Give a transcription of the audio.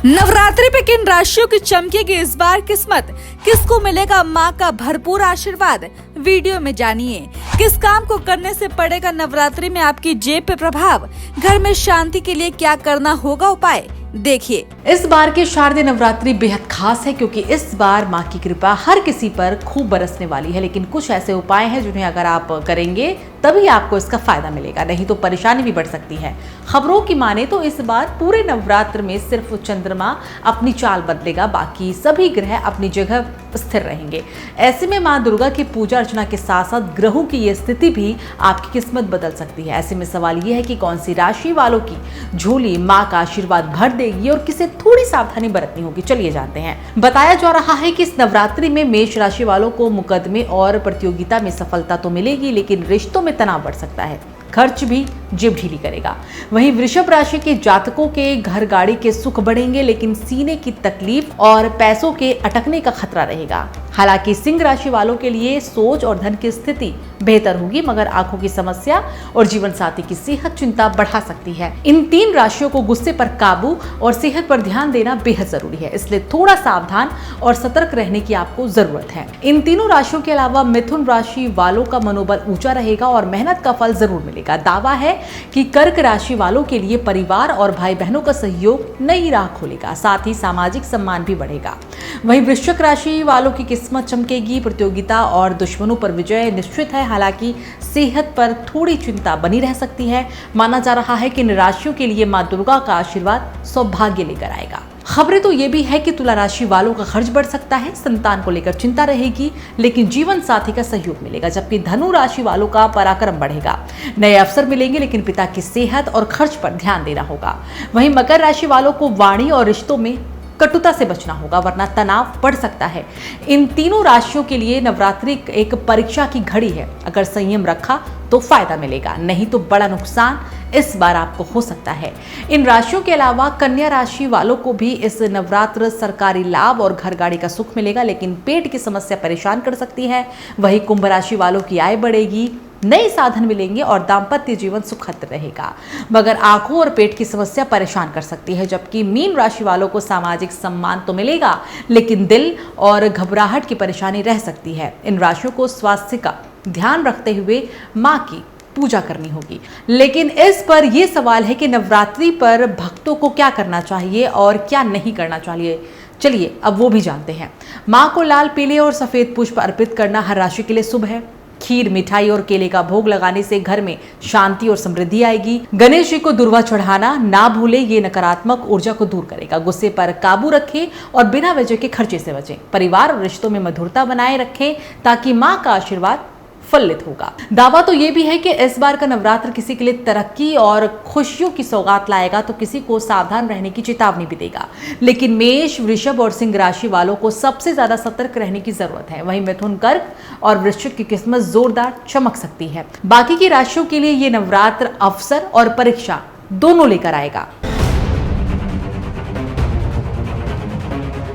नवरात्रि पे किन राशियों की चमकेगी इस बार किस्मत, किसको मिलेगा माँ का भरपूर आशीर्वाद, वीडियो में जानिए। किस काम को करने से पड़ेगा नवरात्रि में आपकी जेब पे प्रभाव, घर में शांति के लिए क्या करना होगा उपाय, देखिए। इस बार के शारदीय नवरात्रि बेहद खास है क्योंकि इस बार माँ की कृपा हर किसी पर खूब बरसने वाली है। लेकिन कुछ ऐसे उपाय हैं जिन्हें अगर आप करेंगे तभी आपको इसका फायदा मिलेगा, नहीं तो परेशानी भी बढ़ सकती है। खबरों की माने तो इस बार पूरे नवरात्र में सिर्फ चंद्रमा अपनी चाल बदलेगा, बाकी सभी ग्रह अपनी जगह स्थिर रहेंगे। ऐसे में माँ दुर्गा की पूजा अर्चना के साथ साथ ग्रहों की ये स्थिति भी आपकी किस्मत बदल सकती है। ऐसे में सवाल ये है कि कौन सी राशि वालों की झोली माँ का आशीर्वाद भर देगी और किसे थोड़ी सावधानी बरतनी होगी, चलिए जानते हैं। बताया जा रहा है कि इस नवरात्रि में मेष राशि वालों को मुकदमे और प्रतियोगिता में सफलता तो मिलेगी, लेकिन रिश्तों में तनाव बढ़ सकता है, खर्च भी जेब ढीली करेगा। वहीं वृषभ राशि के जातकों के घर गाड़ी के सुख बढ़ेंगे, लेकिन सीने की तकलीफ और पैसों के अटकने का खतरा रहेगा। हालांकि सिंह राशि वालों के लिए सोच और धन की स्थिति बेहतर होगी, मगर आंखों की समस्या और जीवन साथी की सेहत चिंता बढ़ा सकती है। इन तीन राशियों को गुस्से पर काबू और सेहत पर ध्यान देना बेहद जरूरी है, इसलिए थोड़ा सावधान और सतर्क रहने की आपको जरूरत है। इन तीनों राशियों के अलावा मिथुन राशि वालों का मनोबल ऊंचा रहेगा और मेहनत का फल जरूर मिलेगा। दावा है कि कर्क राशि वालों के लिए परिवार और भाई बहनों का सहयोग नई राह खोलेगा, साथ ही सामाजिक सम्मान भी बढ़ेगा। वहीं वृश्चिक राशि वालों की किस्मत चमकेगी, प्रतियोगिता और दुश्मनों पर विजय निश्चित है। हालांकि सेहत पर थोड़ी चिंता बनी रह सकती है। माना जा रहा है कि इन राशियों के लिए मां दुर्गा का आशीर्वाद सौभाग्य लेकर आएगा। खबरें तो ये भी है कि तुला राशि वालों का खर्च बढ़ सकता है, संतान को लेकर चिंता रहेगी, लेकिन जीवन साथी का सहयोग मिलेगा। जबकि धनु राशि वालों का पराक्रम बढ़ेगा, नए अवसर मिलेंगे, लेकिन पिता की सेहत और खर्च पर ध्यान देना होगा। वहीं मकर राशि वालों को वाणी और रिश्तों में कटुता से बचना होगा, वरना तनाव बढ़ सकता है। इन तीनों राशियों के लिए नवरात्रि एक परीक्षा की घड़ी है। अगर संयम रखा तो फायदा मिलेगा, नहीं तो बड़ा नुकसान इस बार आपको हो सकता है। इन राशियों के अलावा कन्या राशि वालों को भी इस नवरात्र सरकारी लाभ और घर गाड़ी का सुख मिलेगा, लेकिन पेट की समस्या परेशान कर सकती है। वहीं कुंभ राशि वालों की आय बढ़ेगी, नए साधन मिलेंगे और दाम्पत्य जीवन सुखद रहेगा, मगर आंखों और पेट की समस्या परेशान कर सकती है। जबकि मीन राशि वालों को सामाजिक सम्मान तो मिलेगा, लेकिन दिल और घबराहट की परेशानी रह सकती है। इन राशियों को स्वास्थ्य का ध्यान रखते हुए मां की पूजा करनी होगी। लेकिन इस पर यह सवाल है कि नवरात्रि पर भक्तों को क्या करना चाहिए और क्या नहीं करना चाहिए, चलिए अब वो भी जानते हैं। मां को लाल, पीले और सफेद पुष्प अर्पित करना हर राशि के लिए शुभ है। खीर, मिठाई और केले का भोग लगाने से घर में शांति और समृद्धि आएगी। गणेश जी को दुर्वा चढ़ाना ना भूले, ये नकारात्मक ऊर्जा को दूर करेगा। गुस्से पर काबू रखें और बिना वजह के खर्चे से बचें। परिवार और रिश्तों में मधुरता बनाए रखें ताकि मां का आशीर्वाद फलित होगा। दावा तो ये भी है कि इस बार का नवरात्र किसी के लिए तरक्की और खुशियों की सौगात लाएगा, तो किसी को सावधान रहने की चेतावनी भी देगा। लेकिन मेष, वृषभ और सिंह राशि वालों को सबसे ज्यादा सतर्क रहने की जरूरत है। वहीं मिथुन, कर्क और वृश्चिक की किस्मत जोरदार चमक सकती है। बाकी की राशियों के लिए ये नवरात्र अवसर और परीक्षा दोनों लेकर आएगा।